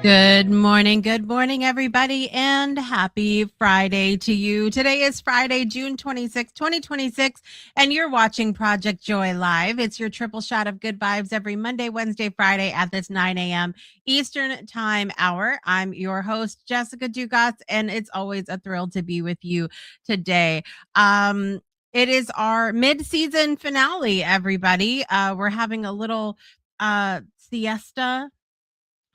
Good morning, everybody, and happy Friday to you. Today is Friday, June 26, 2026, and you're watching Project Joy Live. It's your triple shot of good vibes every Monday, Wednesday, Friday at this 9 a.m. Eastern Time hour. I'm your host, Jessica Dugas, and it's always a thrill to be with you today. It is our mid-season finale, everybody. We're having a little siesta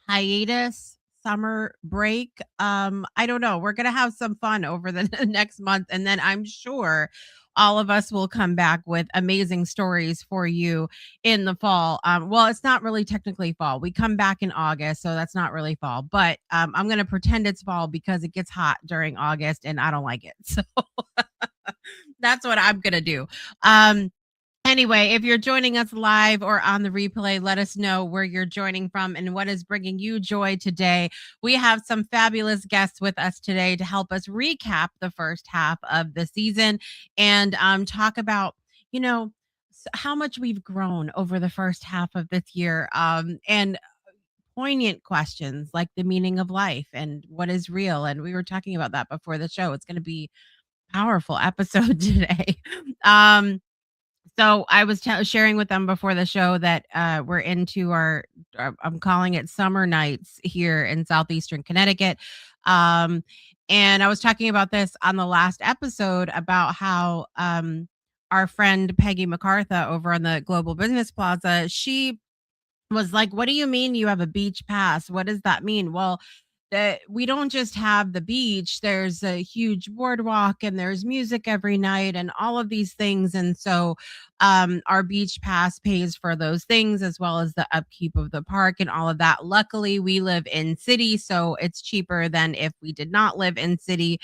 hiatus, summer break. I don't know. We're gonna have some fun over the next month, and then I'm sure all of us will come back with amazing stories for you in the fall. Well, it's not really technically fall. We come back in August, so that's not really fall. But I'm gonna pretend it's fall because it gets hot during August, and I don't like it. So that's what I'm gonna do. Um, Anyway, if you're joining us live or on the replay, let us know where you're joining from and what is bringing you joy today. We have some fabulous guests with us today to help us recap the first half of the season and talk about, you know, how much we've grown over the first half of this year, and poignant questions like the meaning of life and what is real. And we were talking about that before the show. It's going to be a powerful episode today. Um, so I was sharing with them before the show that we're into I'm calling it summer nights here in southeastern Connecticut. Um, and I was talking about this on the last episode about how our friend Peggy MacArthur over on the Global Business Plaza, she was like, "What do you mean you have a beach pass? What does that mean?" Well, that we don't just have the beach, there's a huge boardwalk and there's music every night and all of these things. And so our beach pass pays for those things as well as the upkeep of the park and all of that. Luckily, we live in city, so it's cheaper than if we did not live in city.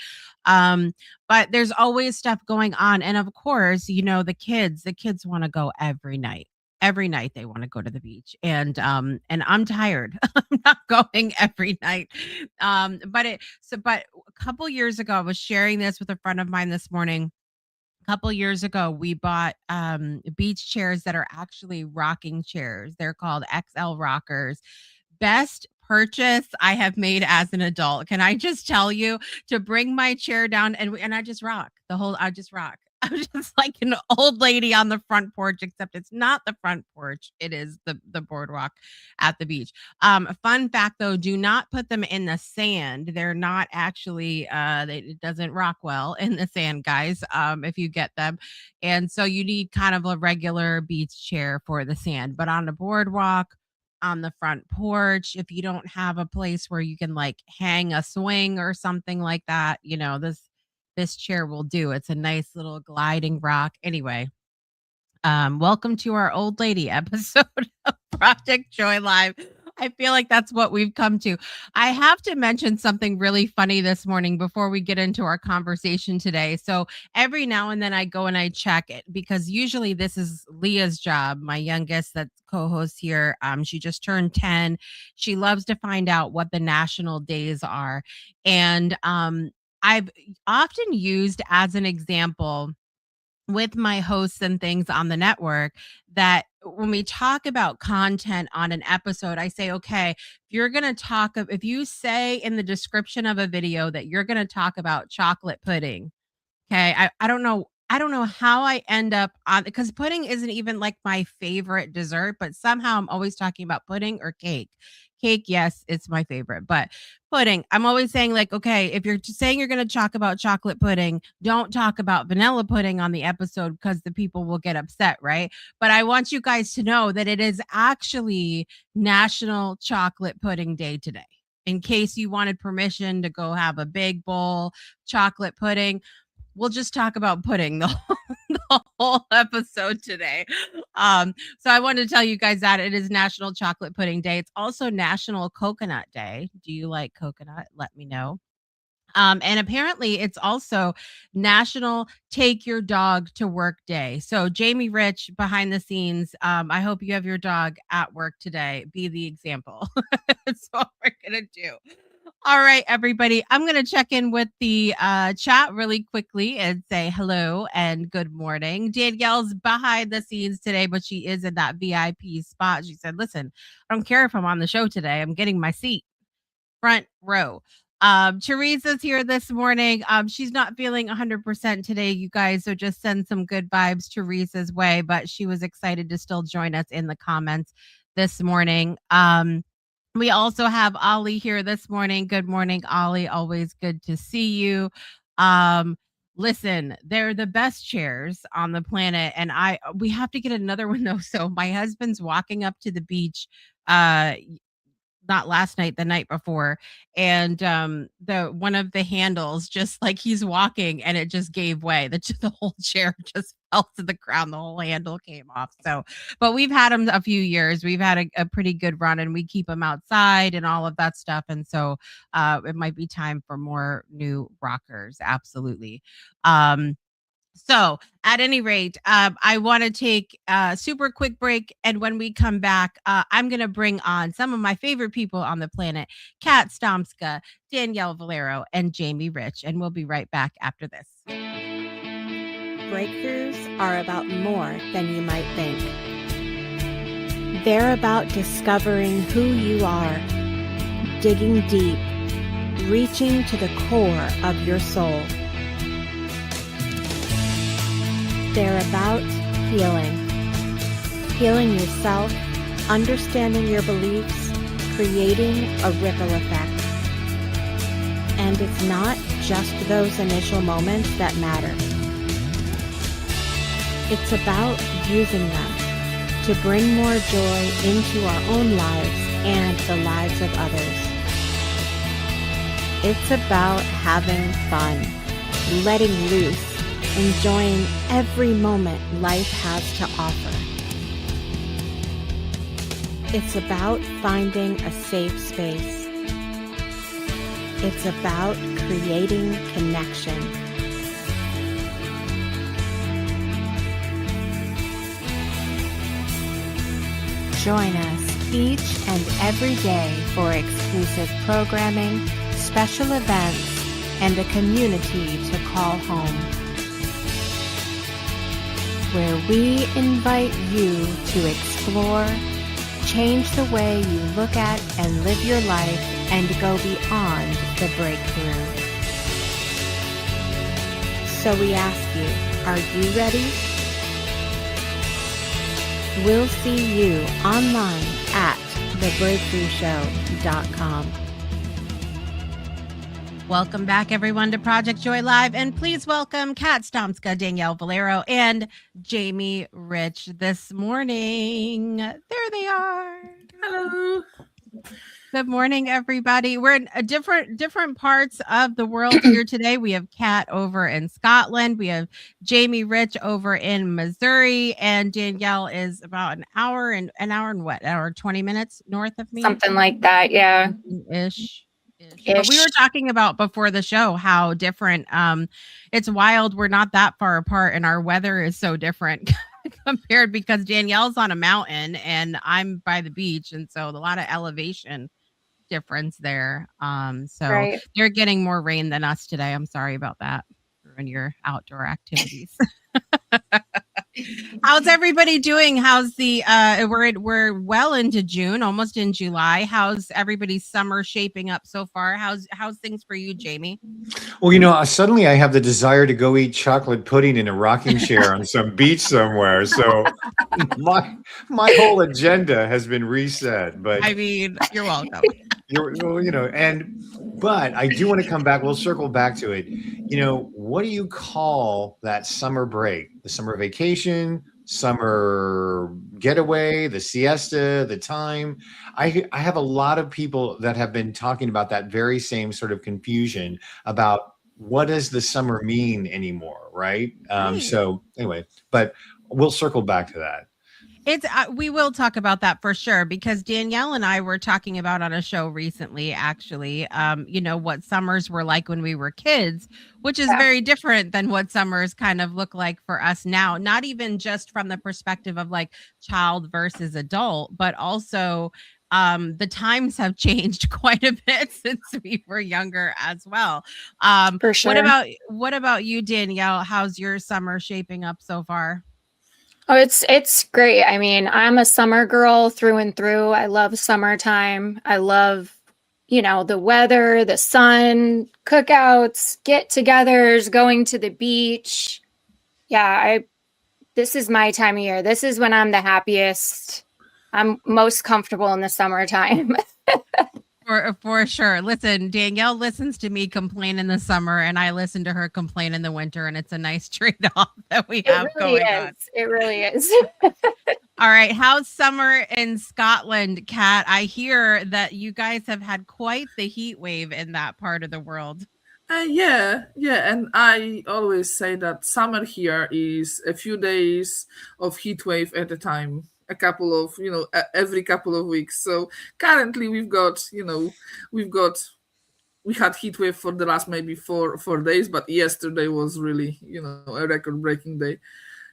Um, but there's always stuff going on. And of course, the kids want to go every night. Every night they want to go to the beach, and I'm tired. I'm not going every night. But a couple years ago, I was sharing this with a friend of mine this morning. A couple years ago, we bought beach chairs that are actually rocking chairs. They're called XL rockers. Best purchase I have made as an adult. Can I just tell you, to bring my chair down and I just rock the whole I just rock. I'm just like an old lady on the front porch, except it's not the front porch. It is the boardwalk at the beach. Fun fact though, do not put them in the sand. They're not actually it doesn't rock well in the sand, guys. If you get them. And so you need kind of a regular beach chair for the sand, but on the boardwalk, on the front porch, if you don't have a place where you can like hang a swing or something like that, this chair will do. It's a nice little gliding rock. Anyway, welcome to our old lady episode of Project Joy Live. I feel like that's what we've come to. I have to mention something really funny this morning before we get into our conversation today. So every now and then I go and I check it because usually this is Leah's job, my youngest that co-hosts here. She just turned 10. She loves to find out what the national days are. And I've often used as an example with my hosts and things on the network that when we talk about content on an episode, I say, okay, if you say in the description of a video that you're going to talk about chocolate pudding. Okay, I don't know. I don't know how I end up on, because pudding isn't even like my favorite dessert, but somehow I'm always talking about pudding or cake. Cake, yes, it's my favorite, but pudding, I'm always saying like, okay, if you're saying you're going to talk about chocolate pudding, don't talk about vanilla pudding on the episode because the people will get upset, right? But I want you guys to know that it is actually National Chocolate Pudding Day today. In case you wanted permission to go have a big bowl chocolate pudding, we'll just talk about pudding the whole episode today. So I wanted to tell you guys that it is National Chocolate Pudding Day. It's also National Coconut Day. Do you like coconut? Let me know. And apparently it's also National Take Your Dog to Work Day. So Jamie Rich behind the scenes, I hope you have your dog at work today. Be the example. That's what we're gonna do. All right, everybody. I'm going to check in with the chat really quickly and say hello and good morning. Danielle's behind the scenes today, but she is in that VIP spot. She said, listen, I don't care if I'm on the show today. I'm getting my seat. front row. Teresa's here this morning. She's not feeling 100% today, you guys, so just send some good vibes Teresa's way, but she was excited to still join us in the comments this morning. We also have Ollie here this morning. Good morning, Ollie. Always good to see you. Um, Listen, they're the best chairs on the planet, and I we have to get another one though. So my husband's walking up to the beach uh not last night, the night before, and the one of the handles just like he's walking and it just gave way. The whole chair just fell to the ground. The whole handle came off. So, but we've had them a few years. We've had a pretty good run, and we keep them outside and all of that stuff. And so, it might be time for more new rockers. Absolutely. Um, so, at any rate, I want to take a super quick break. And when we come back, I'm going to bring on some of my favorite people on the planet, Kat Stomska, Danielle Valero, and Jamie Rich. And we'll be right back after this. Breakthroughs are about more than you might think. They're about discovering who you are, digging deep, reaching to the core of your soul. They're about healing yourself, understanding your beliefs, creating a ripple effect. And it's not just those initial moments that matter. It's about using them to bring more joy into our own lives and the lives of others. It's about having fun, letting loose, enjoying every moment life has to offer. It's about finding a safe space. It's about creating connection. Join us each and every day for exclusive programming, special events, and a community to call home, where we invite you to explore, change the way you look at and live your life, and go beyond the breakthrough. So we ask you, are you ready? We'll see you online at thebreakthroughshow.com. Welcome back, everyone, to Project Joy Live. And please welcome Kat Stomska, Danielle Valero, and Jamie Rich this morning. There they are. Hello. Good morning, everybody. We're in a different parts of the world here today. We have Kat over in Scotland. We have Jamie Rich over in Missouri, and Danielle is about an hour and 20 minutes north of me. Something like that, yeah. Ish. But we were talking about before the show how different it's wild. We're not that far apart, and our weather is so different compared because Danielle's on a mountain and I'm by the beach, and so a lot of elevation difference there. So You're getting more rain than us today. I'm sorry about that. Ruin your outdoor activities. How's everybody doing? How's the we're well into June, almost in July. How's everybody's summer shaping up so far? How's things for you, Jamie? Well, suddenly I have the desire to go eat chocolate pudding in a rocking chair on some beach somewhere. So my whole agenda has been reset. But I mean, you're welcome. But I do want to come back. We'll circle back to it. What do you call that summer break? The summer vacation, summer getaway, the siesta, the time? I have a lot of people that have been talking about that very same sort of confusion about what does the summer mean anymore, right? So anyway, but we'll circle back to that. We will talk about that for sure, because Danielle and I were talking about on a show recently, actually, what summers were like when we were kids, which is very different than what summers kind of look like for us now. Not even just from the perspective of like child versus adult, but also the times have changed quite a bit since we were younger as well. For sure. What about you, Danielle? How's your summer shaping up so far? Oh, it's great. I mean, I'm a summer girl through and through. I love summertime. I love the weather, the sun, cookouts, get-togethers, going to the beach. Yeah, this is my time of year. This is when I'm the happiest. I'm most comfortable in the summertime. For sure. Listen, Danielle listens to me complain in the summer, and I listen to her complain in the winter, and it's a nice trade-off that we have going on. It really is. All right. How's summer in Scotland, Kat? I hear that you guys have had quite the heat wave in that part of the world. Yeah, and I always say that summer here is a few days of heat wave at a time, a couple of, every couple of weeks. So currently we had heat wave for the last maybe 4 days, but yesterday was really, a record breaking day.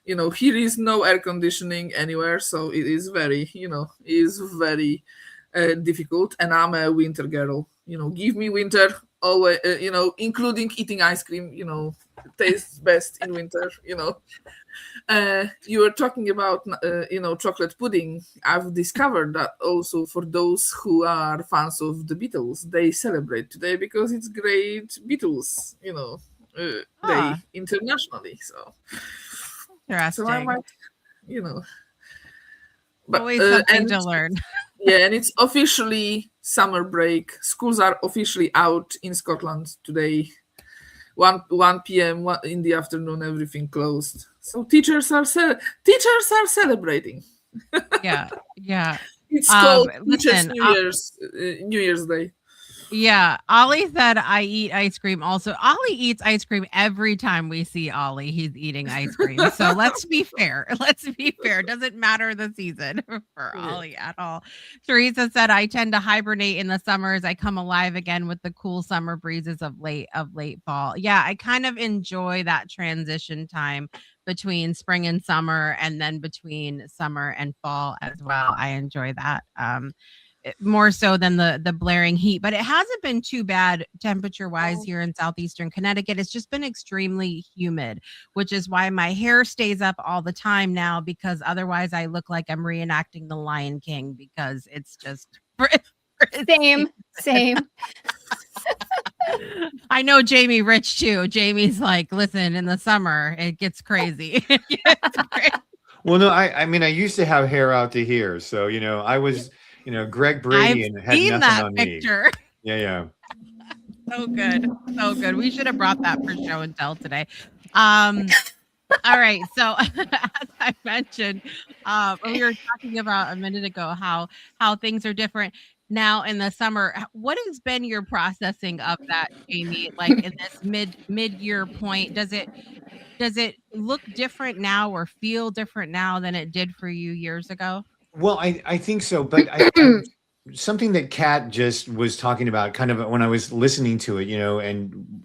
Here is no air conditioning anywhere, so it is very, difficult. And I'm a winter girl. Give me winter always. Including eating ice cream. Tastes best in winter. You were talking about chocolate pudding. I've discovered that also for those who are fans of the Beatles, they celebrate today because it's great Beatles day internationally. So I might, but always something to learn. Yeah, and it's officially summer break. Schools are officially out in Scotland today. 1 p.m. in the afternoon, everything closed. So teachers are celebrating. Yeah. It's called Teachers New Year's Day. Yeah, Ollie said I eat ice cream also. Ollie eats ice cream every time we see Ollie. He's eating ice cream. So let's be fair. Doesn't matter the season for Ollie at all. Teresa said I tend to hibernate in the summers. I come alive again with the cool summer breezes of late fall. Yeah, I kind of enjoy that transition time between spring and summer, and then between summer and fall as well. I enjoy that. More so than the blaring heat, but it hasn't been too bad temperature wise here in southeastern Connecticut. It's just been extremely humid, which is why my hair stays up all the time now, because otherwise I look like I'm reenacting the Lion King, because it's just same. I know Jamie Rich too. Jamie's like, listen, in the summer it gets crazy. Well, no, I mean, I used to have hair out to here, so I was Greg Brady and had seen nothing that on picture. Me. Yeah. So good. We should have brought that for show and tell today. All right. So as I mentioned, we were talking about a minute ago how things are different now in the summer. What has been your processing of that, Jamie? Like in this mid-year point, does it look different now or feel different now than it did for you years ago? Well, I think so, but something that Kat just was talking about kind of when I was listening to it, and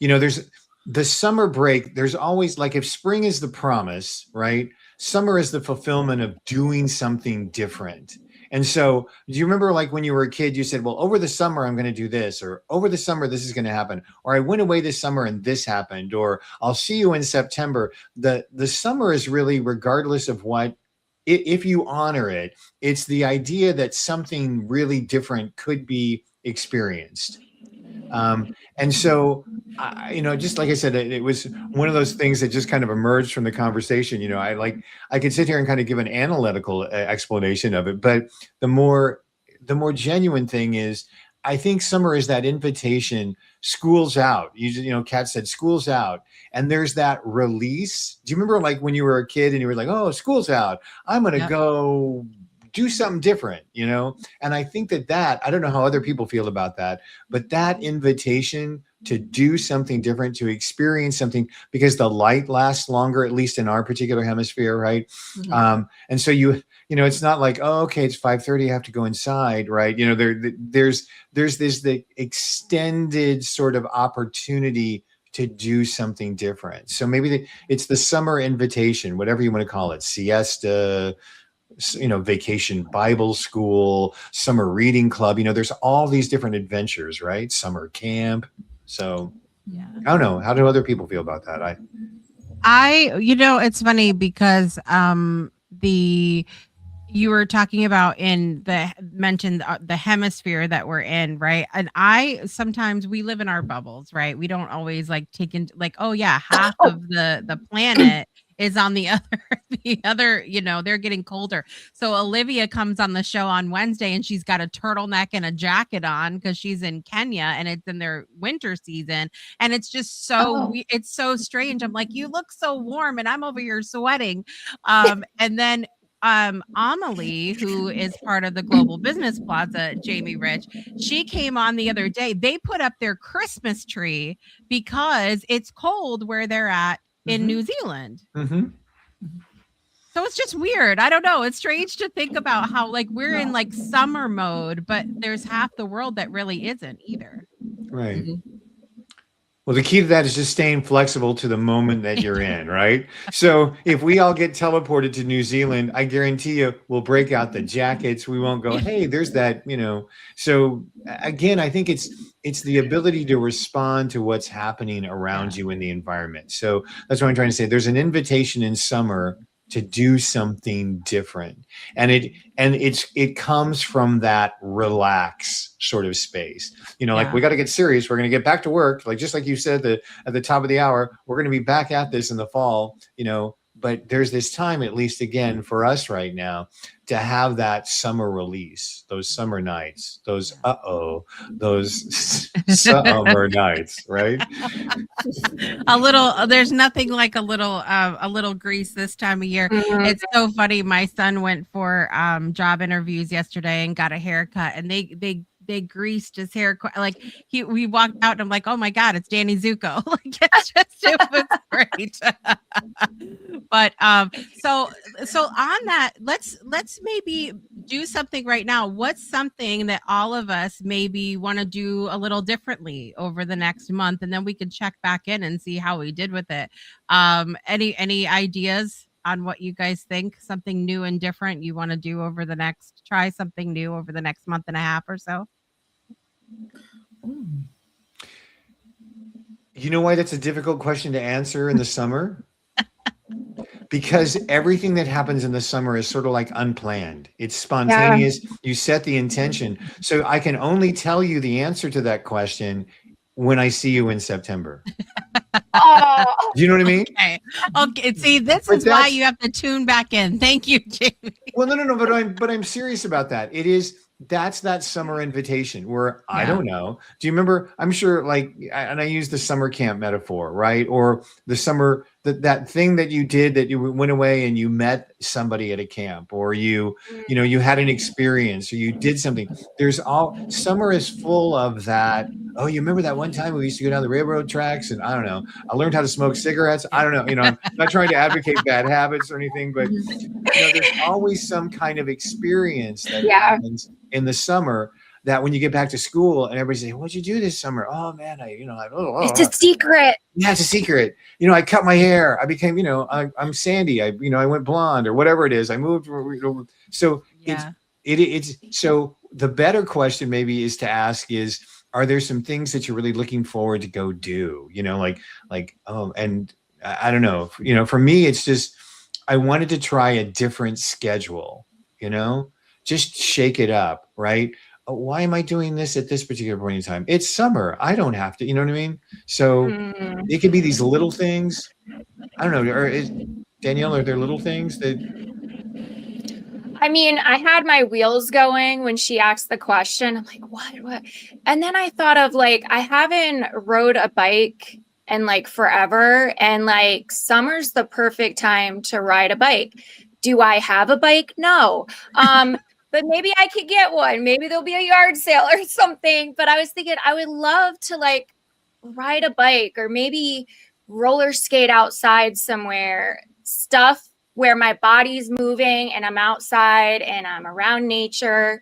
there's the summer break. There's always, like, if spring is the promise, right? Summer is the fulfillment of doing something different. And so do you remember, like, when you were a kid, you said, well, over the summer, I'm going to do this, or over the summer, this is going to happen, or I went away this summer and this happened, or I'll see you in September. The summer is really, regardless of what, if you honor it, it's the idea that something really different could be experienced. And so, just like I said, it was one of those things that just kind of emerged from the conversation. I could sit here and kind of give an analytical explanation of it, but the more genuine thing is, I think summer is that invitation. School's out. Kat said school's out, and there's that release. Do you remember, like, when you were a kid and you were like, oh, school's out, I'm going to go do something different, And I think that I don't know how other people feel about that, but that invitation to do something different, to experience something, because the light lasts longer, at least in our particular hemisphere, right? Mm-hmm. And so it's not like, oh, okay, it's 5:30, I have to go inside, right? There's the extended sort of opportunity to do something different. So maybe it's the summer invitation, whatever you want to call it, siesta, vacation Bible school, summer reading club, there's all these different adventures, right? Summer camp. So yeah, I don't know. How do other people feel about that? It's funny because you were talking about in mentioned the hemisphere that we're in, right? And I sometimes we live in our bubbles, right? We don't always like take into like, oh yeah, half of the planet is on the other the other, they're getting colder. So Olivia comes on the show on Wednesday and she's got a turtleneck and a jacket on because she's in Kenya and it's in their winter season. And it's just it's so strange. I'm like, you look so warm and I'm over here sweating. And then Amelie, who is part of the Global Business Plaza, Jamie Rich, she came on the other day. They put up their Christmas tree because it's cold where they're at in New Zealand. Mm-hmm. So it's just weird. I don't know. It's strange to think about how like we're in like summer mode, but there's half the world that really isn't either. Right. Well, the key to that is just staying flexible to the moment that you're in, right? So if we all get teleported to New Zealand, I guarantee you we'll break out the jackets. We won't go, hey, there's that, So again, I think it's the ability to respond to what's happening around you in the environment. So that's what I'm trying to say. There's an invitation in summer to do something different. And it comes from that relax sort of space. Like we got to get serious. We're going to get back to work. Like, just like you said at the top of the hour, we're going to be back at this in the fall, but there's this time, at least again, for us right now to have that summer release, those summer nights, those summer nights, right? There's nothing like a little grease this time of year. It's so funny. My son went for job interviews yesterday and got a haircut, and they greased his hair. Like we walked out and I'm like, oh my God, it's Danny Zuko. Like it was great. But so on that, let's maybe do something right now. What's something that all of us maybe want to do a little differently over the next month, and then we can check back in and see how we did with it. Any ideas on what you guys think? Something new and different you want to do try something new over the next month and a half or so? You know why that's a difficult question to answer in the summer? Because everything that happens in the summer is sort of like unplanned. It's spontaneous. Yeah. You set the intention. So I can only tell you the answer to that question when I see you in September. Oh. Do you know what I mean? Okay. See, this is why you have to tune back in. Thank you, Jamie. Well, no, but I'm serious about that. That's that summer invitation where I don't know. Do you remember? I'm sure, and I use the summer camp metaphor, right? Or the summer, that thing that you did, that you went away and you met somebody at a camp, or you had an experience, or you did something. Summer is full of that. Oh, you remember that one time we used to go down the railroad tracks, and I don't know, I learned how to smoke cigarettes. I don't know, I'm not trying to advocate bad habits or anything, but there's always some kind of experience that happens in the summer that when you get back to school and everybody says, what'd you do this summer? Oh man, it's a secret. Yeah, it's a secret. I cut my hair. I became, I'm Sandy. I went blonde or whatever it is. I moved. So it's so the better question maybe is to ask is, are there some things that you're really looking forward to go do? And I don't know, for me, it's just, I wanted to try a different schedule, just shake it up, right? Why am I doing this at this particular point in time? It's summer. I don't have to, you know what I mean? So it could be these little things. I don't know. Danielle, are there little things that? I mean, I had my wheels going when she asked the question. I'm like, what? And then I thought of I haven't rode a bike in forever. And summer's the perfect time to ride a bike. Do I have a bike? No. But maybe I could get one. Maybe there'll be a yard sale or something. But I was thinking I would love to ride a bike or maybe roller skate outside somewhere, stuff where my body's moving and I'm outside and I'm around nature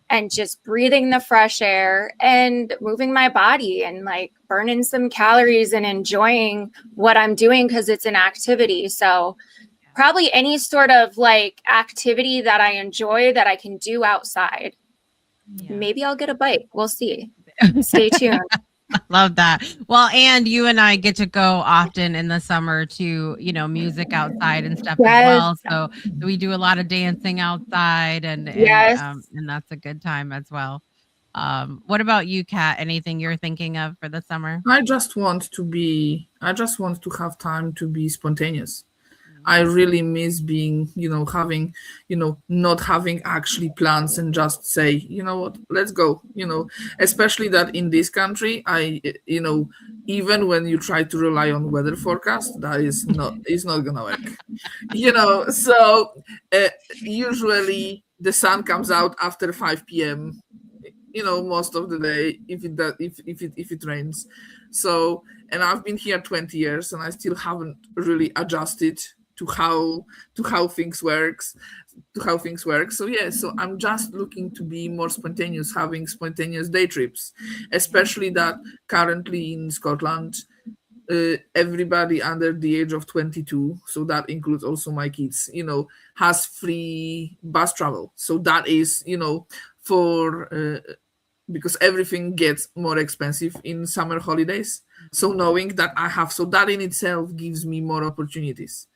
and just breathing the fresh air and moving my body and burning some calories and enjoying what I'm doing because it's an activity. So probably any sort of activity that I enjoy that I can do outside. Yeah. Maybe I'll get a bike. We'll see. Stay tuned. Love that. Well, and you and I get to go often in the summer to, music outside and stuff as Yes. well. So we do a lot of dancing outside Yes. and that's a good time as well. What about you, Kat? Anything you're thinking of for the summer? I just want to have time to be spontaneous. I Mm. really miss being, having, not having actually plans and just say, you know what, let's go, especially that in this country, even when you try to rely on weather forecast, that is not gonna work, so uh, usually the sun comes out after 5 p.m., most of the day if it does, if it rains. So, and I've been here 20 years and I still haven't really adjusted to how things works to how things work. So yeah, so I'm just looking to be more spontaneous, having spontaneous day trips, especially that currently in Scotland, everybody under the age of 22, so that includes also my kids, has free bus travel. So that is, for because everything gets more expensive in summer holidays. So knowing that so that in itself gives me more opportunities,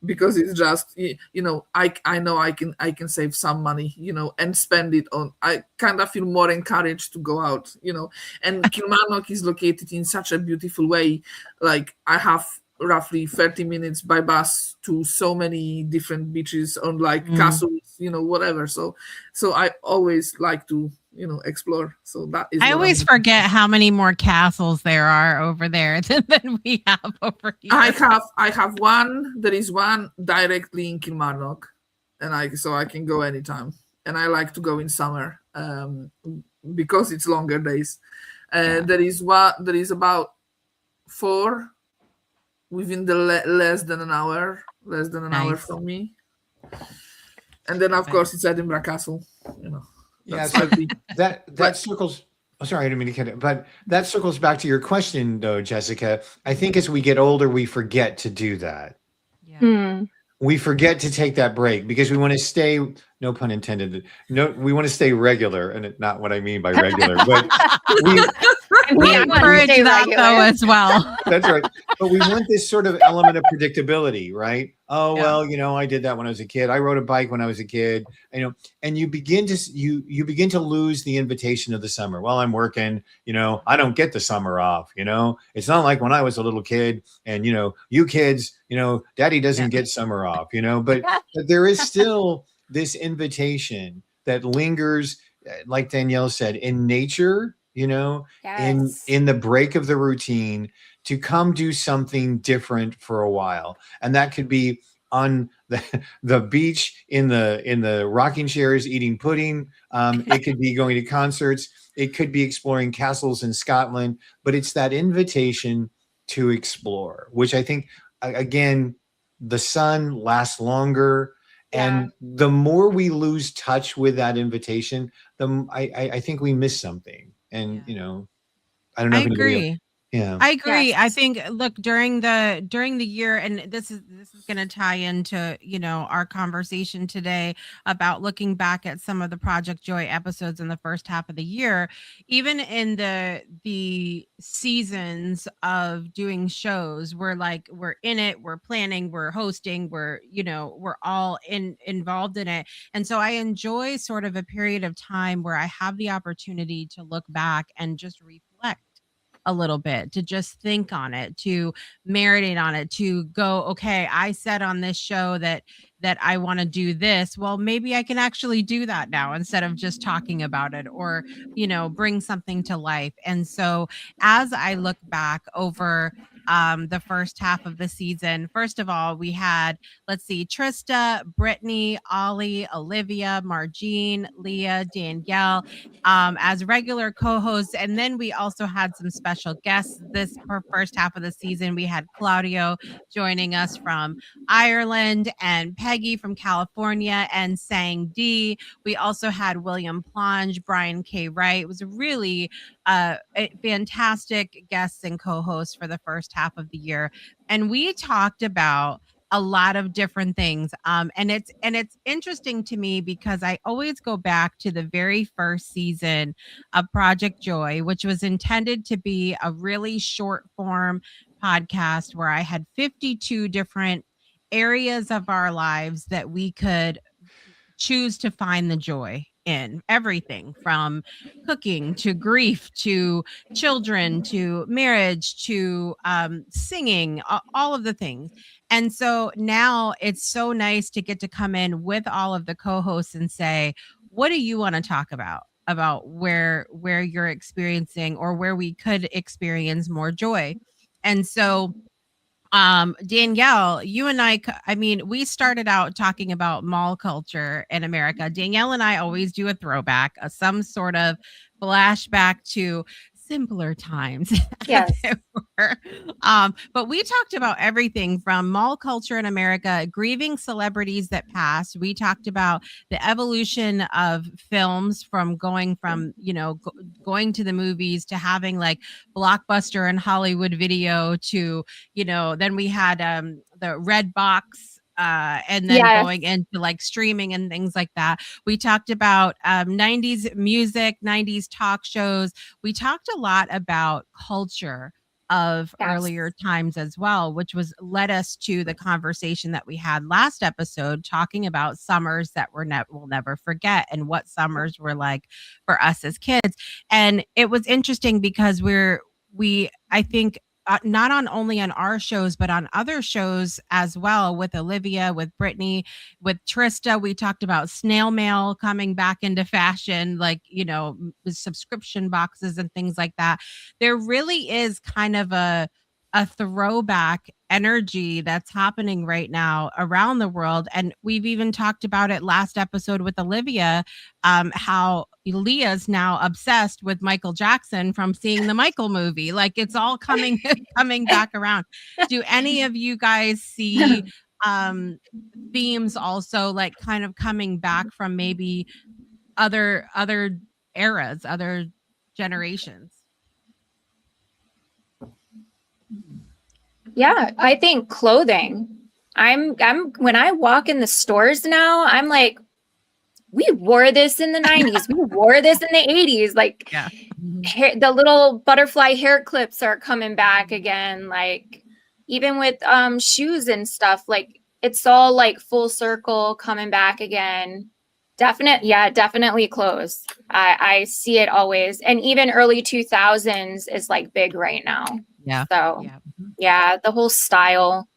because it's just, I know I can save some money, and spend it on. I kind of feel more encouraged to go out, and Kilmarnock is located in such a beautiful way. Like, I have roughly 30 minutes by bus to so many different beaches on, like, Mm. castles, whatever. So I always like to, explore. So that is I what I'm always looking for. forget how many more castles there are over there than we have over I here. have I have one. There is one directly in Kilmarnock, and I can go anytime. And I like to go in summer, because it's longer days. Yeah. There is about four within the less than an hour Nice. from me. And then of Love it. course it's Edinburgh Castle. Yeah, That's so slightly. that circles. Oh, sorry, I didn't mean to cut it, but that circles back to your question, though, Jessica. I think as we get older, we forget to do that. Yeah. Hmm. We forget to take that break because we want to stay. No pun intended. No, we want to stay regular, and not what I mean by regular, but we We I want to encourage stay that though regular. as well. That's right. But we want this sort of element of predictability, right? Oh, Yeah. well, I did that when I was a kid. I rode a bike when I was a kid. And you begin to you begin to lose the invitation of the summer. Well, I'm working, I don't get the summer off, It's not like when I was a little kid and you kids, daddy Yeah. doesn't get summer off, but there is still this invitation that lingers, like Danielle said, in nature, in Yes. the break of the routine, to come do something different for a while. And that could be on the beach in the rocking chairs eating pudding. It could be going to concerts. It could be exploring castles in Scotland. But it's that invitation to explore, which I think, again, the sun lasts longer. Yeah. And the more we lose touch with that invitation, I think we miss something. And Yeah. I don't know I if anybody else. agree. Yeah. I agree. I Yes. think, look, during the year, and this is going to tie into our conversation today about looking back at some of the Project Joy episodes in the first half of the year. Even in the seasons of doing shows, we're in it, we're planning, we're hosting, we're all involved in it, and so I enjoy sort of a period of time where I have the opportunity to look back and just reflect a little bit, to just think on it, to marinate on it, to go, okay, I said on this show that I want to do this. Well, maybe I can actually do that now instead of just talking about it, or bring something to life. And so as I look back over the first half of the season, first of all, we had, let's see, Trista, Brittany, Ollie, Olivia, Margine, Leah, Danielle, as regular co-hosts. And then we also had some special guests this first half of the season. We had Claudio joining us from Ireland, and Peggy from California, and Sang D. We also had William Plunge, Brian K. Wright. It was a really fantastic guests and co-hosts for the first half of the year. And we talked about a lot of different things. And it's interesting to me because I always go back to the very first season of Project Joy, which was intended to be a really short form podcast where I had 52 different areas of our lives that we could choose to find the joy in, everything from cooking to grief to children to marriage to singing, all of the things. And so now it's so nice to get to come in with all of the co-hosts and say, what do you want to talk about where you're experiencing or where we could experience more joy. And so Danielle, you and I mean, we started out talking about mall culture in America. Danielle and I always do a throwback, some sort of flashback to simpler times. Yes. But we talked about everything from mall culture in America, grieving celebrities that passed. We talked about the evolution of films from going from, going to the movies to having like Blockbuster and Hollywood Video to, then we had the red box and then Yes. going into like streaming and things like that. We talked about 90s music, 90s talk shows. We talked a lot about culture of Yes. earlier times as well, which was led us to the conversation that we had last episode talking about summers that we'll never forget and what summers were like for us as kids. And it was interesting because I think not only on our shows, but on other shows as well, with Olivia, with Brittany, with Trista. We talked about snail mail coming back into fashion, like, subscription boxes and things like that. There really is kind of a throwback energy that's happening right now around the world. And we've even talked about it last episode with Olivia, how Leah's now obsessed with Michael Jackson from seeing the Michael movie. Like it's all coming back around. Do any of you guys see themes also like kind of coming back from maybe other eras, other generations? Yeah, I think clothing. I'm when I walk in the stores now, I'm like, we wore this in the 90s. We wore this in the 80s. Like Yeah. the little butterfly hair clips are coming back again. Like even with shoes and stuff, like it's all like full circle coming back again. Definitely clothes. I see it always. And even early 2000s is like big right now. Yeah. So yeah, the whole style.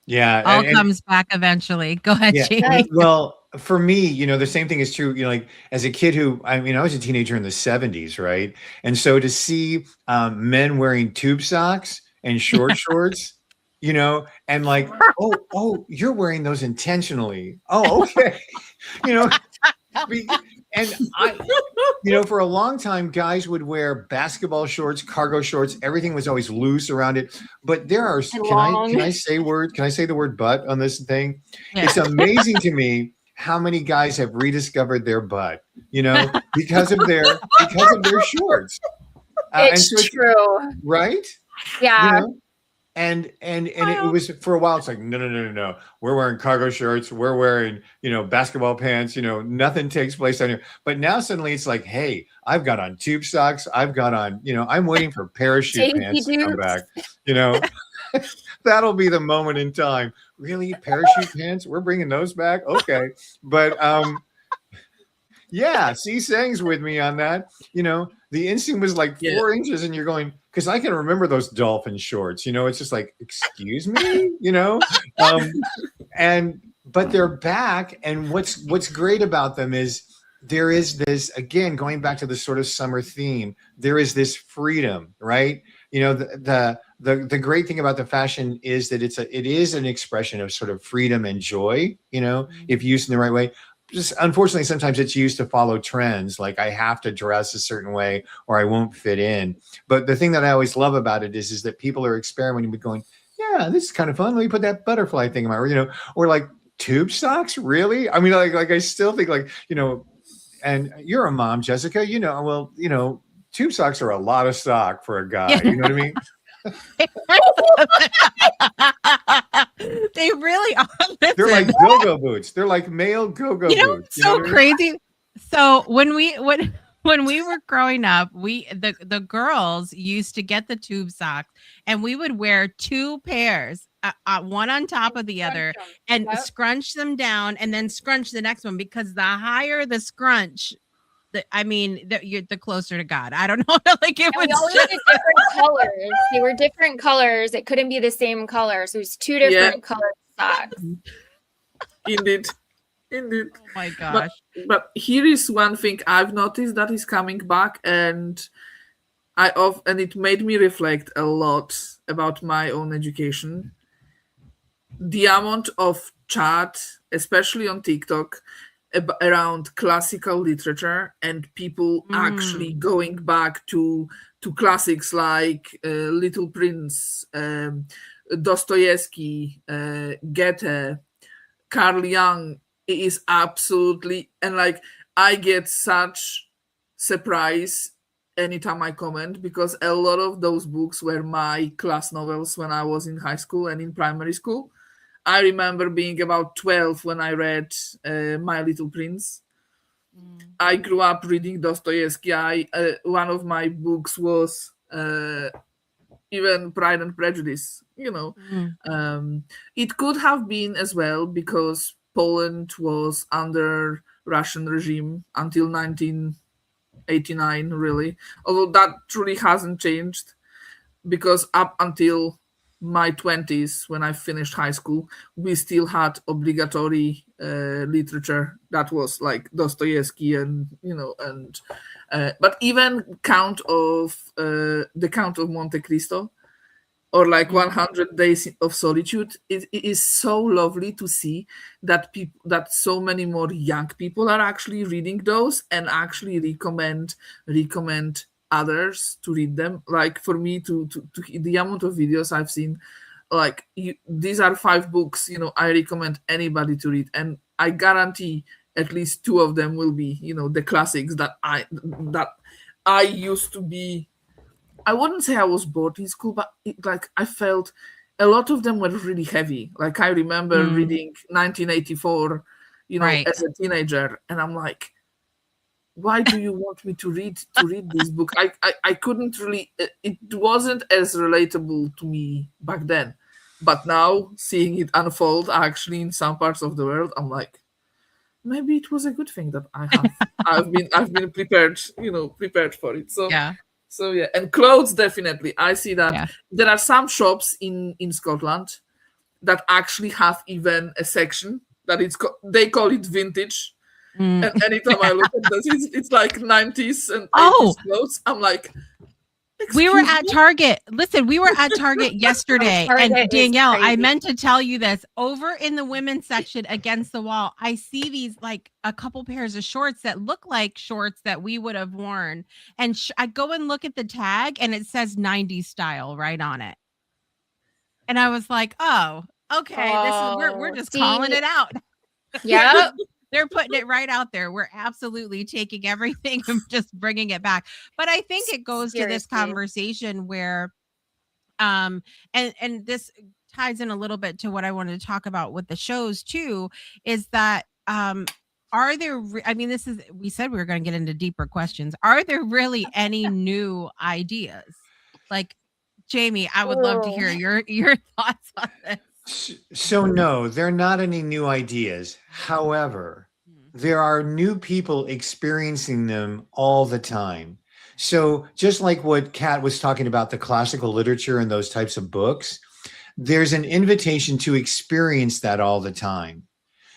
Yeah. All comes back eventually. Go ahead, Yeah. Jamie. Well, for me, the same thing is true, like as a kid I was a teenager in the 70s, right? And so to see men wearing tube socks and shorts, and like, oh, you're wearing those intentionally. Oh, okay. And for a long time, guys would wear basketball shorts, cargo shorts. Everything was always loose around it. But can I say the word butt on this thing? Yeah. It's amazing to me how many guys have rediscovered their butt, because of their shorts. It's true. Right? Yeah. And it was for a while. It's like, no. We're wearing cargo shorts. We're wearing, basketball pants. Nothing takes place down here. But now suddenly it's like, hey, I've got on tube socks. I've got on, I'm waiting for parachute pants to come back. That'll be the moment in time. Really, parachute pants? We're bringing those back? Okay, but yeah. See, Sang's with me on that. The inseam was like 4 inches, and you're going. Because I can remember those dolphin shorts, it's just like, excuse me, but they're back. And what's great about them is there is this, again, going back to the sort of summer theme, there is this freedom, right? The great thing about the fashion is that it is an expression of sort of freedom and joy, if used in the right way. Just unfortunately, sometimes it's used to follow trends. Like I have to dress a certain way or I won't fit in. But the thing that I always love about it is that people are experimenting with going, yeah, this is kind of fun. Let me put that butterfly thing in my, or like tube socks. Really? I mean, like I still think like, and you're a mom, Jessica, tube socks are a lot of stock for a guy. You know what I mean? They really are. They're like Listen, go-go boots. They're like male go-go you know boots. what's You know so what I mean? crazy? So when we were growing up, the girls used to get the tube socks, and we would wear two pairs, one on top of the other, and Yep. scrunch them down, and then scrunch the next one because the higher the scrunch, you're the closer to God. I don't know, like it And we was always just did different colors. They were different colors. It couldn't be the same color. So it was two different colored socks. Indeed. Indeed. oh my gosh. But here is one thing I've noticed that is coming back, and and it made me reflect a lot about my own education. The amount of chat, especially on TikTok, around classical literature and people actually going back to classics like Little Prince, Dostoevsky, Goethe, Carl Jung is absolutely, and like I get such surprise anytime I comment, because a lot of those books were my class novels when I was in high school and in primary school. I remember being about 12 when I read My Little Prince. I grew up reading Dostoevsky. One of my books was even Pride and Prejudice. It could have been as well because Poland was under Russian regime until 1989, really. Although that truly hasn't changed, because up until my 20s, when I finished high school, we still had obligatory literature that was like Dostoevsky and but even the Count of Monte Cristo, or like 100 Days of Solitude, it is so lovely to see that so many more young people are actually reading those and actually recommend others to read them. Like for me, to the amount of videos I've seen, like these are 5 books I recommend anybody to read, and I guarantee at least 2 of them will be the classics that I used to be. I wouldn't say I was bored in school, but I felt a lot of them were really heavy. Like I remember reading 1984 Right. as a teenager, and I'm like, why do you want me to read this book? I couldn't really, it wasn't as relatable to me back then, but now seeing it unfold actually in some parts of the world, I'm like, maybe it was a good thing that I've been prepared for it. So yeah, and clothes, definitely I see that there are some shops in Scotland that actually have even a section that they call it vintage. And anytime I look at this, it's like 90s and 80s clothes. I'm like, we were at me? Target. Listen, we were at Target yesterday. Target And is Danielle, I crazy. meant to tell you this. Over in the women's section against the wall, I see these like a couple pairs of shorts that look like shorts that we would have worn. And I go and look at the tag and it says 90s style right on it. And I was like, oh, okay. We're just calling it out. Yep. They're putting it right out there. We're absolutely taking everything and just bringing it back. But I think it goes to this Seriously. conversation where, and this ties in a little bit to what I wanted to talk about with the shows too, is that, are there, we said we were going to get into deeper questions. Are there really any new ideas? Like, Jamie, I would love to hear your thoughts on this. So no, there are not any new ideas. However, there are new people experiencing them all the time. So just like what Kat was talking about, the classical literature and those types of books, there's an invitation to experience that all the time.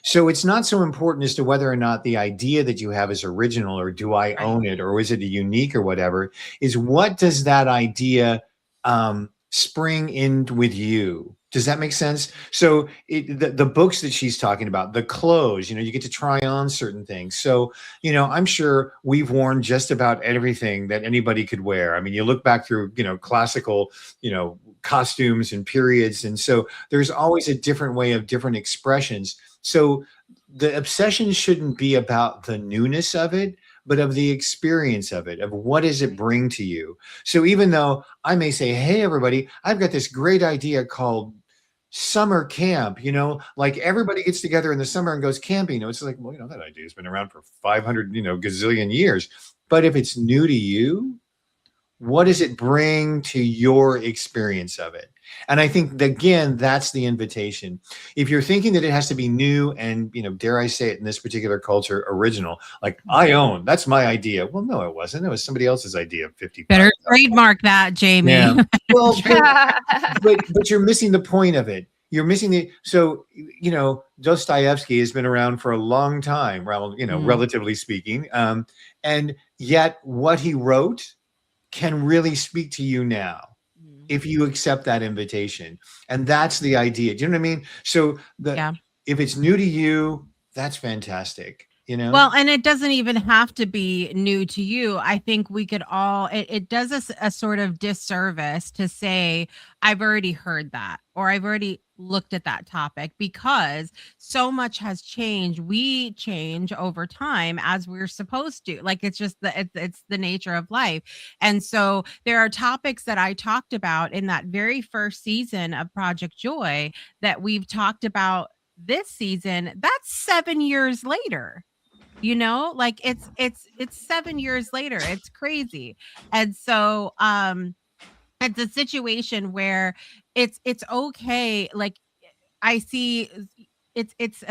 So it's not so important as to whether or not the idea that you have is original, or do I own it, or is it a unique or whatever, is what does that idea spring in with you? Does that make sense? So the books that she's talking about, the clothes, you get to try on certain things. So, I'm sure we've worn just about everything that anybody could wear. I mean, you look back through, classical, costumes and periods. And so there's always a different way of different expressions. So the obsession shouldn't be about the newness of it, but of the experience of it, of what does it bring to you. So even though I may say, hey, everybody, I've got this great idea called summer camp, like everybody gets together in the summer and goes camping. It's like, well, that idea has been around for 500, gazillion years. But if it's new to you, what does it bring to your experience of it? And I think, again, that's the invitation. If you're thinking that it has to be new and, dare I say it in this particular culture, original, like that's my idea. Well, no, it wasn't. It was somebody else's idea of 50. Better trademark that, Jamie. Yeah. Well, but you're missing the point of it. You're missing so, Dostoevsky has been around for a long time, relatively speaking. And yet what he wrote can really speak to you now if you accept that invitation. And that's the idea. Do you know what I mean? So if it's new to you, that's fantastic. Well, and it doesn't even have to be new to you. I think we could all, it does us a sort of disservice to say, I've already heard that, or I've already looked at that topic, because so much has changed. We change over time as we're supposed to. Like, it's just it's the nature of life. And so there are topics that I talked about in that very first season of Project Joy that we've talked about this season. That's 7 years later. Like it's 7 years later. It's crazy. And so it's a situation where it's okay. Like, I see it's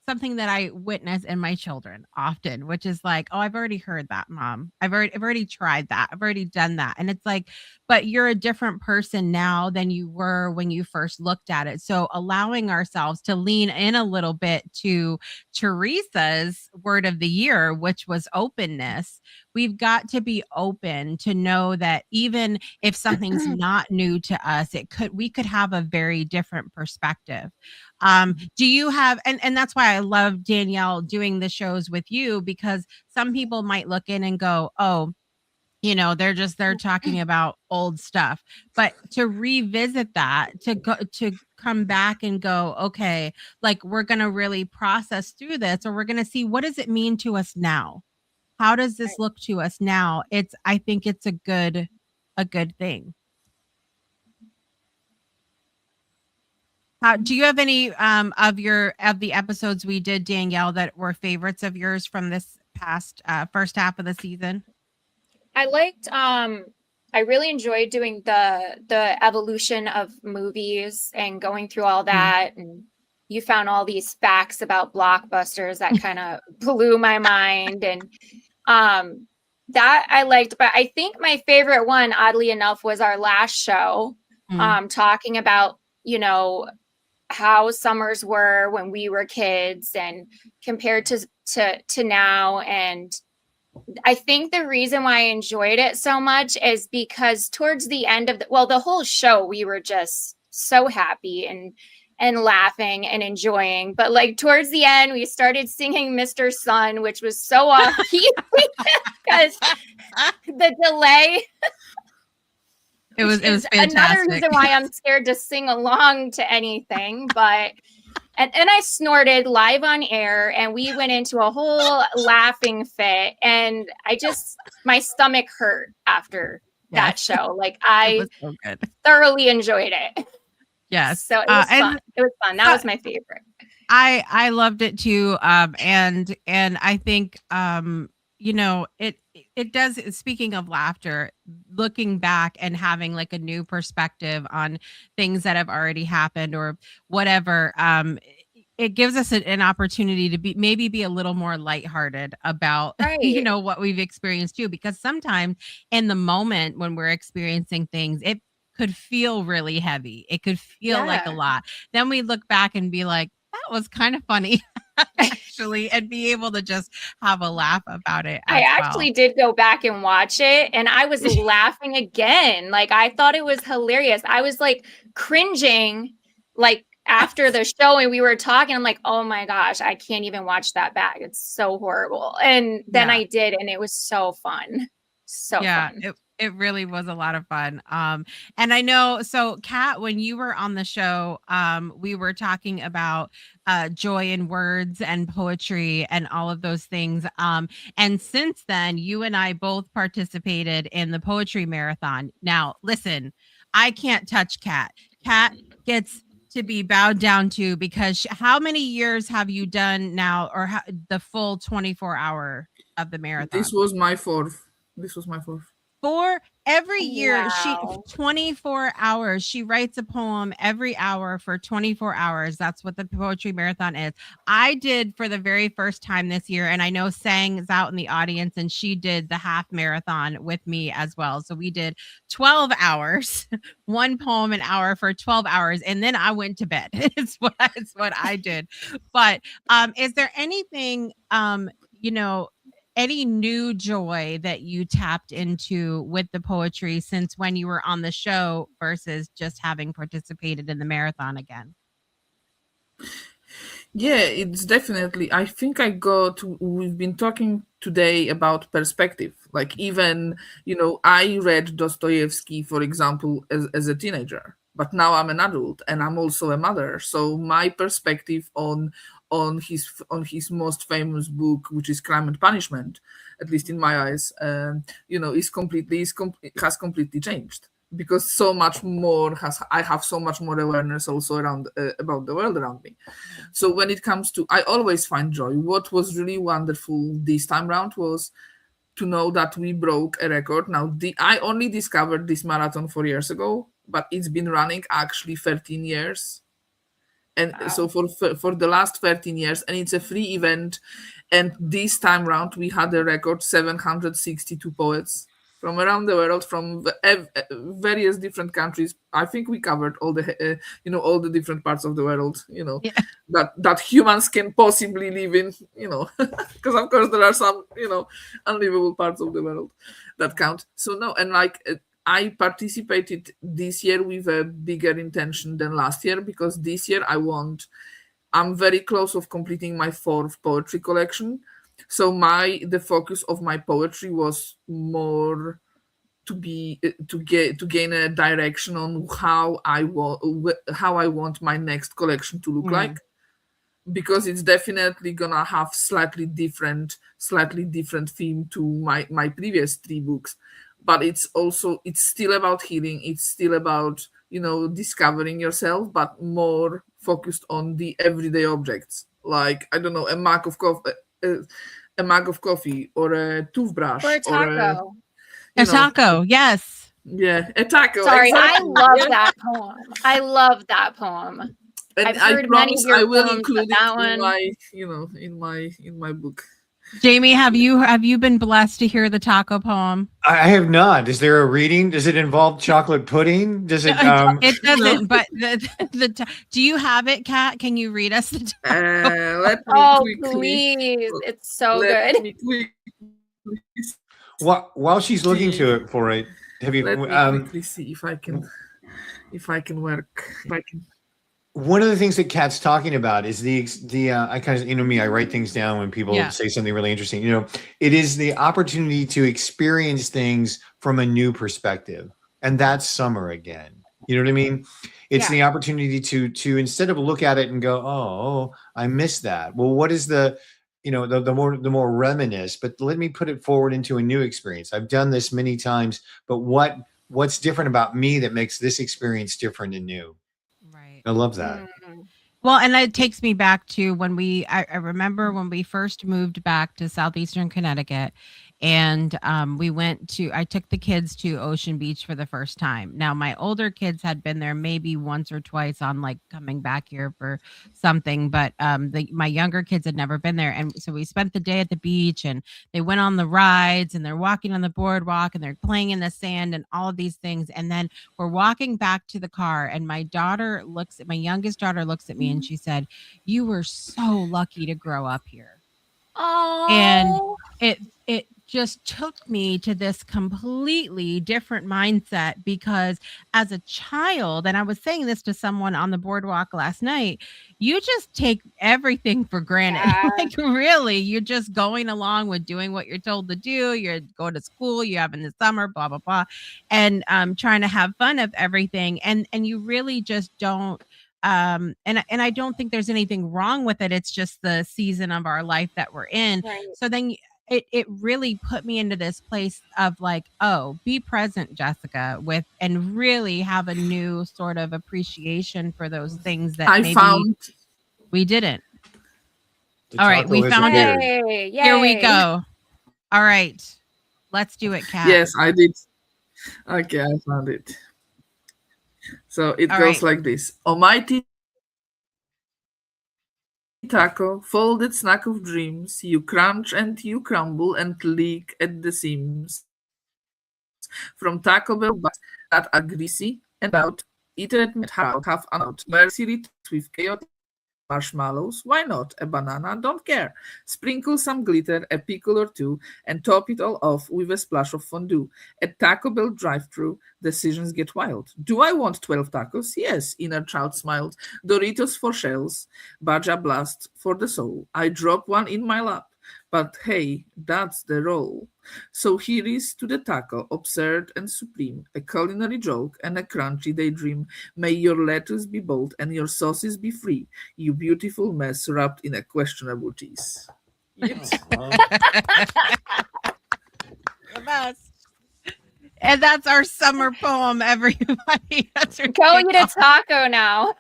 something that I witness in my children often, which is like, oh, I've already heard that, Mom. I've already tried that. I've already done that. And it's like, but you're a different person now than you were when you first looked at it. So allowing ourselves to lean in a little bit to Teresa's word of the year, which was openness. We've got to be open to know that even if something's not new to us, we could have a very different perspective. Do you have, and that's why I love, Danielle, doing the shows with you, because some people might look in and go, oh, they're talking about old stuff. But to revisit that, to come back and go, okay, like, we're going to really process through this, or we're going to see, what does it mean to us now? How does this look to us now? I think it's a good thing. Do you have any of the episodes we did, Danielle, that were favorites of yours from this past first half of the season? I liked I really enjoyed doing the evolution of movies and going through all that. And you found all these facts about blockbusters that kind of blew my mind. And that I liked. But I think my favorite one, oddly enough, was our last show, talking about, how summers were when we were kids and compared to now. And I think the reason why I enjoyed it so much is because towards the end of the whole show, we were just so happy and laughing and enjoying. But like towards the end, we started singing Mr. Sun, which was so off key because the delay. It was fantastic. Another reason why I'm scared to sing along to anything, but and I snorted live on air, and we went into a whole laughing fit, and my stomach hurt after that show. Like, I so thoroughly enjoyed it. Yes. So it was fun. It was fun. That was my favorite. I loved it too. And I think it does, speaking of laughter, looking back and having like a new perspective on things that have already happened or whatever, it gives us an opportunity to be a little more lighthearted about, what we've experienced too, because sometimes in the moment when we're experiencing things, it could feel really heavy. It could feel like a lot. Then we look back and be like, that was kind of funny. Actually, and be able to just have a laugh about it. I actually did go back and watch it, and I was laughing again. Like, I thought it was hilarious. I was like cringing, like after the show, and we were talking. I'm like, oh my gosh, I can't even watch that back. It's so horrible. And then I did, and it was so fun. So fun. It really was a lot of fun. And I know, so Kat, when you were on the show, we were talking about joy in words and poetry and all of those things. And since then, you and I both participated in the poetry marathon. Now, listen, I can't touch Kat. Kat gets to be bowed down to, because how many years have you done now, or the full 24-hour of the marathon? This was my fourth. This was my fourth. For every year, she Wow. 24 hours. She writes a poem every hour for 24 hours. That's what the poetry marathon is. I did for the very first time this year, and I know Sang is out in the audience, and she did the half marathon with me as well. So we did 12 hours, one poem an hour for 12 hours, and then I went to bed. It's what I did. But is there anything you know, any new joy that you tapped into with the poetry since when you were on the show versus just having participated in the marathon again? Yeah, it's definitely. I think we've been talking today about perspective. Like, even, I read Dostoevsky, for example, as a teenager, but now I'm an adult and I'm also a mother. So my perspective on his most famous book, which is Crime and Punishment, at least in my eyes, has completely changed, because so much more I have so much more awareness also around about the world around me. So when it comes to, I always find joy. What was really wonderful this time round was to know that we broke a record. Now, I only discovered this marathon 4 years ago, but it's been running actually 13 years. And Wow. so for the last 13 years, and it's a free event. And this time round, we had a record 762 poets from around the world, from various different countries. I think we covered all all the different parts of the world, Yeah. that humans can possibly live in, because of course there are some, unlivable parts of the world that count. So no, and I participated this year with a bigger intention than last year, because this year I'm very close of completing my fourth poetry collection. So the focus of my poetry was more to gain a direction on how I want my next collection to look Mm. like, because it's definitely gonna have slightly different theme to my previous three books. But it's still about healing. It's still about discovering yourself, but more focused on the everyday objects, like, I don't know, a mug of coffee, or a toothbrush, Or a or taco. A taco, yes. a taco. Sorry, I exactly. love Yeah. that poem. I love that poem. And I've I heard many promise of your I will poems, but include that it in one. my book. Jamie, have you been blessed to hear the taco poem? I have not. Is there a reading? Does it involve chocolate pudding? Does it? It doesn't, but do you have it, Kat? Can you read us the taco? Let me Oh, quickly. please. It's so Let good. me quickly. While she's looking to it for it, have you? Let me quickly see if I can work. If I can. One of the things that Kat's talking about is the I kind of, me, I write things down when people Yeah. say something really interesting. It is the opportunity to experience things from a new perspective, and that's summer again. You know what I mean? It's Yeah. the opportunity to instead of look at it and go, oh, I missed that. Well, what is the more reminisce, but let me put it forward into a new experience. I've done this many times, but what's different about me that makes this experience different and new? Right. I love that. Mm. Well, and it takes me back to when I remember when we first moved back to southeastern Connecticut, and I took the kids to Ocean Beach for the first time. Now, my older kids had been there maybe once or twice on like coming back here for something, but my younger kids had never been there. And so we spent the day at the beach, and they went on the rides, and they're walking on the boardwalk, and they're playing in the sand and all of these things. And then we're walking back to the car, and my youngest daughter looks at me and she said, "You were so lucky to grow up here." And Oh. it just took me to this completely different mindset, because as a child, and I was saying this to someone on the boardwalk last night, you just take everything for granted. Yeah. Like, really, you're just going along with doing what you're told to do. You're going to school, you're having the summer, blah blah blah, and trying to have fun of everything, and you really just don't. And I don't think there's anything wrong with it. It's just the season of our life that we're in. Right. So then it really put me into this place of like, oh, be present, Jessica, with and really have a new sort of appreciation for those things that I maybe found we didn't. The All right, we taco has found it. appeared. Yay! Here we Yay! go. All right. Let's do it, Kat. yes, I did. Okay, I found it. So it All goes right. like this: Almighty taco, folded snack of dreams, you crunch and you crumble and leak at the seams. From Taco Bell bites that are greasy and out, eaten at midnight, half an out. Mercy returns with chaotic marshmallows. Why not? A banana? Don't care. Sprinkle some glitter, a pickle or two, and top it all off with a splash of fondue. At Taco Bell drive-thru, decisions get wild. Do I want 12 tacos? Yes, inner child smiled. Doritos for shells, Baja Blast for the soul. I drop one in my lap. But hey, that's the roll. So here is to the taco, absurd and supreme, a culinary joke and a crunchy daydream. May your lettuce be bold and your sauces be free, you beautiful mess wrapped in a questionable cheese. Yeet. The best. And that's our summer poem, everybody. That's our Go eat a kickoff. taco now.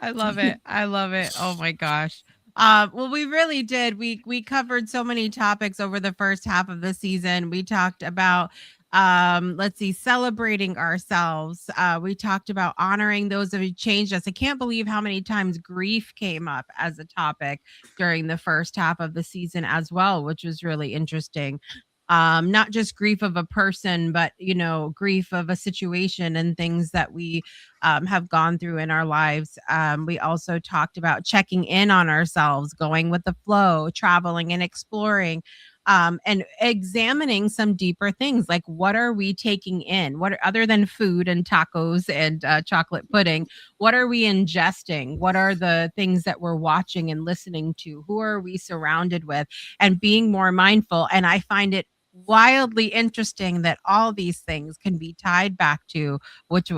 I love it. I love it. Oh my gosh. Well, we really did. We covered so many topics over the first half of the season. We talked about let's see, celebrating ourselves. We talked about honoring those who changed us. I can't believe how many times grief came up as a topic during the first half of the season as well, which was really interesting. Not just grief of a person, but grief of a situation and things that we have gone through in our lives. We also talked about checking in on ourselves, going with the flow, traveling and exploring, and examining some deeper things like what are we taking in? What are, other than food and tacos and chocolate pudding, what are we ingesting? What are the things that we're watching and listening to? Who are we surrounded with? And being more mindful. And I find it wildly interesting that all these things can be tied back to what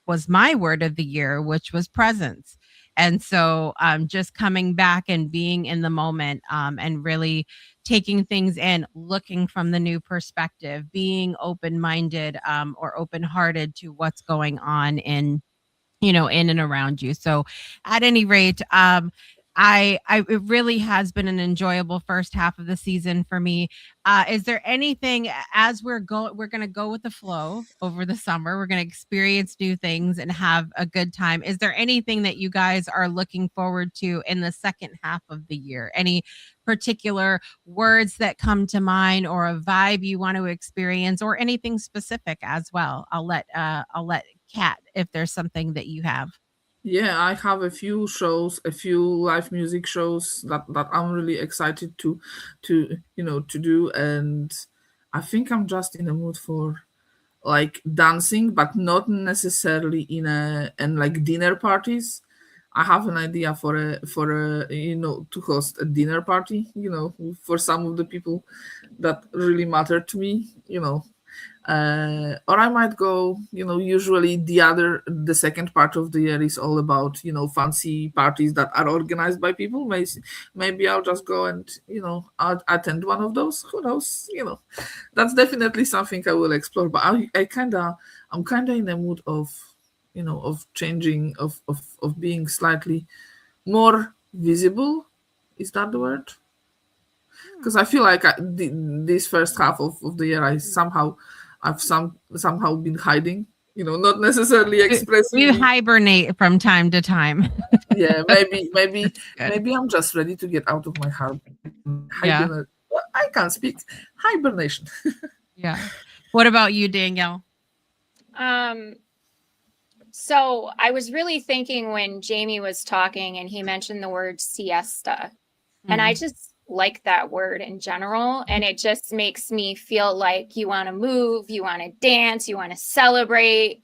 was my word of the year, which was presence. And so just coming back and being in the moment, and really taking things in, looking from the new perspective, being open-minded, or open-hearted to what's going on in and around you. So at any rate, I it really has been an enjoyable first half of the season for me. Is there anything as we're going to go with the flow over the summer. We're going to experience new things and have a good time. Is there anything that you guys are looking forward to in the second half of the year? Any particular words that come to mind or a vibe you want to experience or anything specific as well? I'll let Kat if there's something that you have. Yeah, I have a few shows, a few live music shows that I'm really excited to do, and I think I'm just in a mood for like dancing, but not necessarily in a and like dinner parties. I have an idea for a to host a dinner party, for some of the people that really matter to me, or I might go, usually the second part of the year is all about, fancy parties that are organized by people. Maybe I'll just go and, I'll attend one of those. Who knows? That's definitely something I will explore. But I'm kind of in a mood of, of changing, of being slightly more visible. Is that the word? Because I feel like this first half of the year, I've somehow been hiding, not necessarily expressing. We hibernate from time to time. Yeah, maybe Good. I'm just ready to get out of my Yeah. hibernation. I can't speak. Hibernation. Yeah. What about you, Danielle? Um, so I was really thinking when Jamie was talking and he mentioned the word siesta, and I just like that word in general. And it just makes me feel like you want to move, you want to dance, you want to celebrate,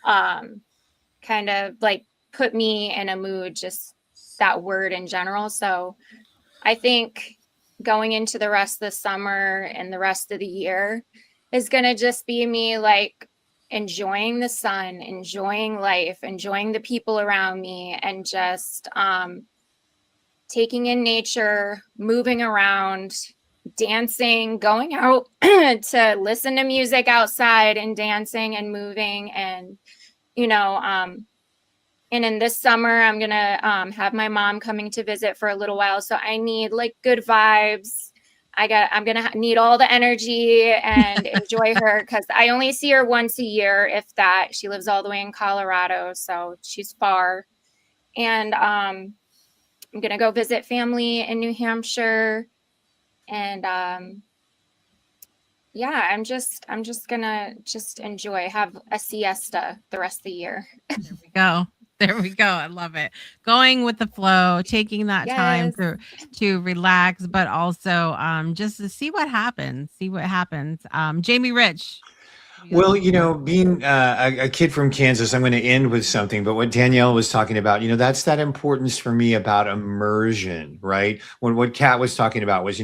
kind of like put me in a mood, just that word in general. So I think going into the rest of the summer and the rest of the year is going to just be me like enjoying the sun, enjoying life, enjoying the people around me, and just taking in nature, moving around, dancing, going out to listen to music outside and dancing and moving. And, and in this summer, I'm going to have my mom coming to visit for a little while. So I need like good vibes. I'm going to need all the energy and enjoy her, because I only see her once a year, if that. She lives all the way in Colorado, so she's far. And I'm going to go visit family in New Hampshire. And yeah, I'm just going to just enjoy, have a siesta the rest of the year. There we go. There we go. I love it. Going with the flow, taking that time to relax, but also just to see what happens. Jamie Rich. Well, being a kid from Kansas, I'm going to end with something. But what Danielle was talking about, that's that importance for me about immersion, right? What Kat was talking about was,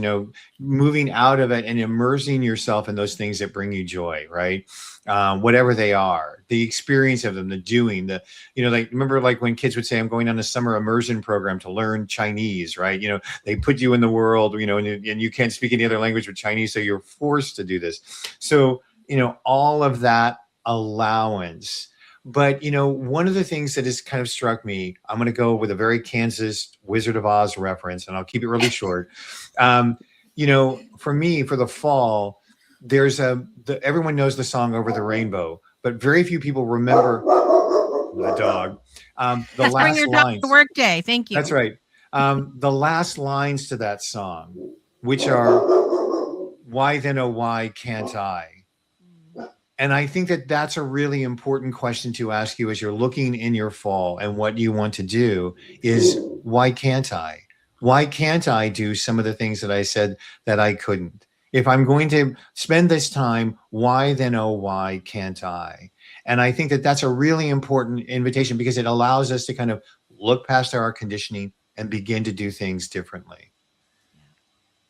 moving out of it and immersing yourself in those things that bring you joy, right? Whatever they are, the experience of them, the doing, remember like when kids would say, I'm going on a summer immersion program to learn Chinese, right? They put you in the world, and you can't speak any other language but Chinese. So you're forced to do this. So, all of that allowance. But, one of the things that has kind of struck me, I'm going to go with a very Kansas Wizard of Oz reference, and I'll keep it really short. For me, for the fall, there's everyone knows the song Over the Rainbow, but very few people remember the dog. The last bring your dog to work day. Thank you. That's right. The last lines to that song, which are, why then, oh, why can't I? And I think that that's a really important question to ask you as you're looking in your fall and what you want to do is, why can't I? Why can't I do some of the things that I said that I couldn't? If I'm going to spend this time, why then, oh, why can't I? And I think that that's a really important invitation, because it allows us to kind of look past our conditioning and begin to do things differently.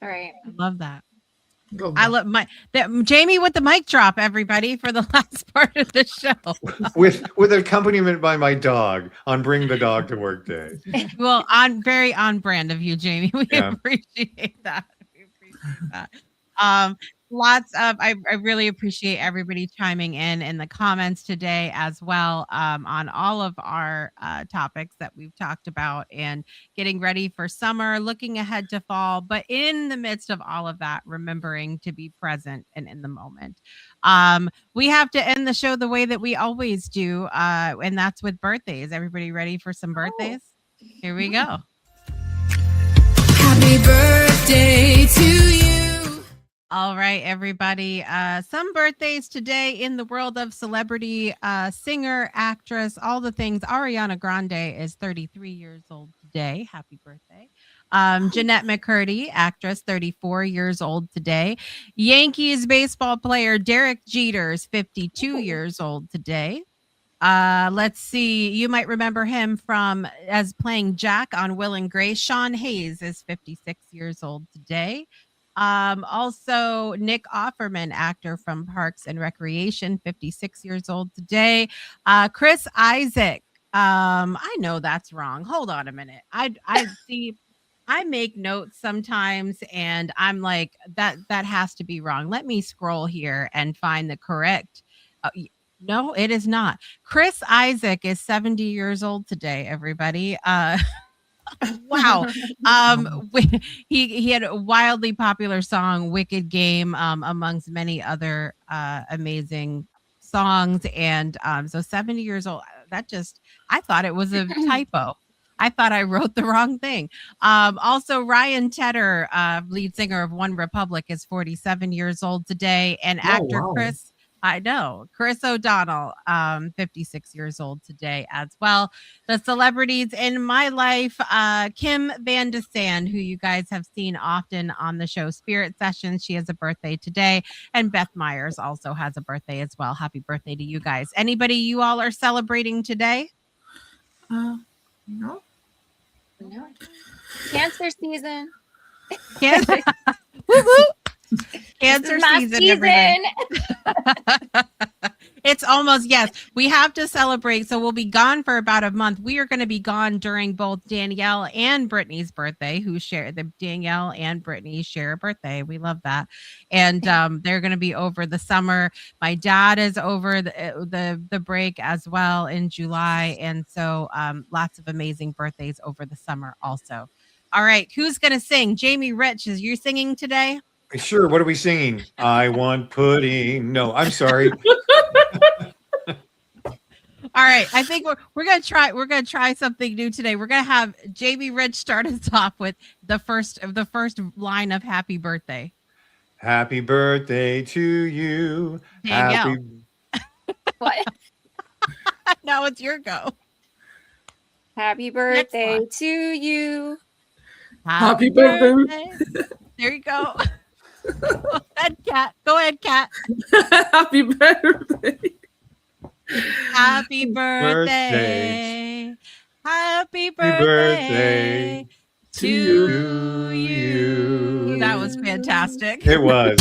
All right. I love that. I love Jamie with the mic drop, everybody, for the last part of the show. with accompaniment by my dog on Bring the Dog to Work Day. Well, very on brand of you, Jamie. We appreciate that. I really appreciate everybody chiming in the comments today as well, on all of our topics that we've talked about, and getting ready for summer, looking ahead to fall, but in the midst of all of that, remembering to be present and in the moment. We have to end the show the way that we always do, and that's with birthdays. Everybody ready for some birthdays? Here we go. Happy birthday to you. All right, everybody. Some birthdays today in the world of celebrity, singer, actress, all the things. Ariana Grande is 33 years old today. Happy birthday. Jeanette McCurdy, actress, 34 years old today. Yankees baseball player Derek Jeter is 52 years old today. Let's see. You might remember him as playing Jack on Will and Grace. Sean Hayes is 56 years old today. Also, Nick Offerman, actor from Parks and Recreation, 56 years old today. Chris Isaac. I know that's wrong. Hold on a minute. I see. I make notes sometimes, and I'm like, that has to be wrong. Let me scroll here and find the correct. No, it is not. Chris Isaac is 70 years old today, everybody. Wow. He had a wildly popular song, Wicked Game, amongst many other amazing songs. And so 70 years old, I thought it was a typo. I thought I wrote the wrong thing. Also, Ryan Tedder, lead singer of One Republic, is 47 years old today. And actor Chris O'Donnell, 56 years old today as well. The celebrities in my life, Kim Vandesand, who you guys have seen often on the show Spirit Sessions. She has a birthday today. And Beth Myers also has a birthday as well. Happy birthday to you guys. Anybody you all are celebrating today? No. Cancer season. Cancer. Woo-hoo. Cancer season. It's It's almost, yes. We have to celebrate. So we'll be gone for about a month. We are going to be gone during both Danielle and Brittany's birthday, who share the Danielle and Brittany share a birthday. We love that. And they're going to be over the summer. My dad is over the break as well in July. And so lots of amazing birthdays over the summer also. All right. Who's going to sing? Jamie Rich, is you singing today? Sure. What are we singing? I want pudding. No, I'm sorry. All right, I think we're gonna try something new today. We're gonna have Jamie Rich start us off with the first line of Happy Birthday. Happy birthday to you. Danielle. What? Now it's your go. Happy birthday to you. Happy birthday. There you go. Go ahead, Kat. Go ahead, Kat. Happy birthday. Happy birthday. Happy birthday to you. That was fantastic. It was.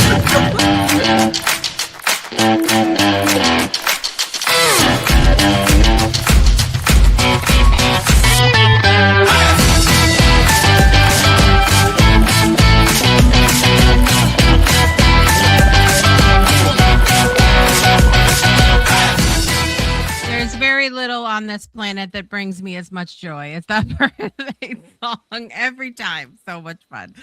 There's very little on this planet that brings me as much joy as that birthday song every time. So much fun.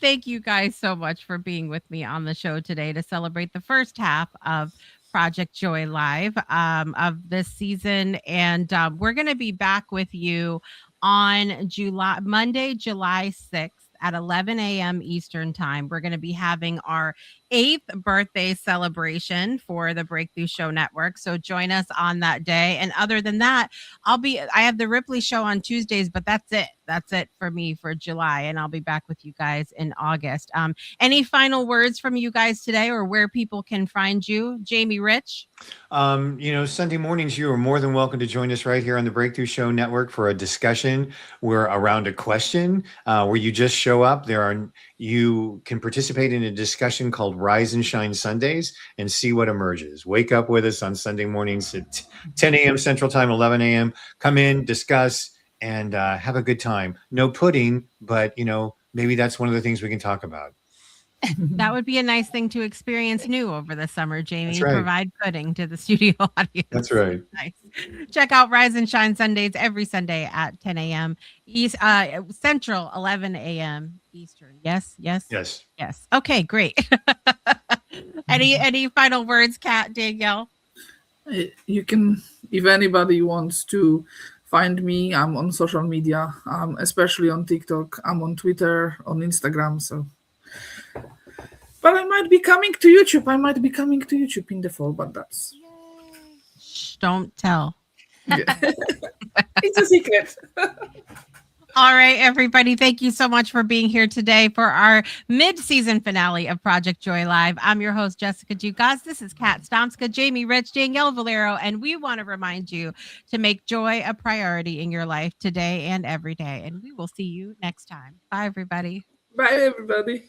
Thank you guys so much for being with me on the show today to celebrate the first half of Project Joy Live of this season. And we're going to be back with you on Monday, July 6th at 11 a.m. Eastern time. We're going to be having our 8th birthday celebration for the Breakthrough Show Network. So join us on that day. And other than that, I have the Ripley show on Tuesdays, but that's it. That's it for me for July. And I'll be back with you guys in August. Any final words from you guys today or where people can find you? Jamie Rich? Sunday mornings, you are more than welcome to join us right here on the Breakthrough Show Network for a discussion. We're around a question where you just show up. You can participate in a discussion called Rise and Shine Sundays and see what emerges. Wake up with us on Sunday mornings at 10 a.m. Central Time, 11 a.m. Come in, discuss, and have a good time. No pudding, but, maybe that's one of the things we can talk about. That would be a nice thing to experience new over the summer, Jamie. That's right. Provide pudding to the studio audience. That's right. Nice. Check out Rise and Shine Sundays every Sunday at 10 a.m. Central, 11 a.m. Eastern. Yes. Okay, great. Any final words, Kat, Danielle? You can, if anybody wants to find me, I'm on social media, especially on TikTok. I'm on Twitter, on Instagram. So, but I might be coming to YouTube in the fall. But that's Shh, don't tell. yeah. It's a secret. All right, everybody. Thank you so much for being here today for our mid-season finale of Project Joy Live. I'm your host, Jessica Dugas. This is Kat Stomska, Jamie Rich, Danielle Valero, and we want to remind you to make joy a priority in your life today and every day. And we will see you next time. Bye, everybody. Bye, everybody.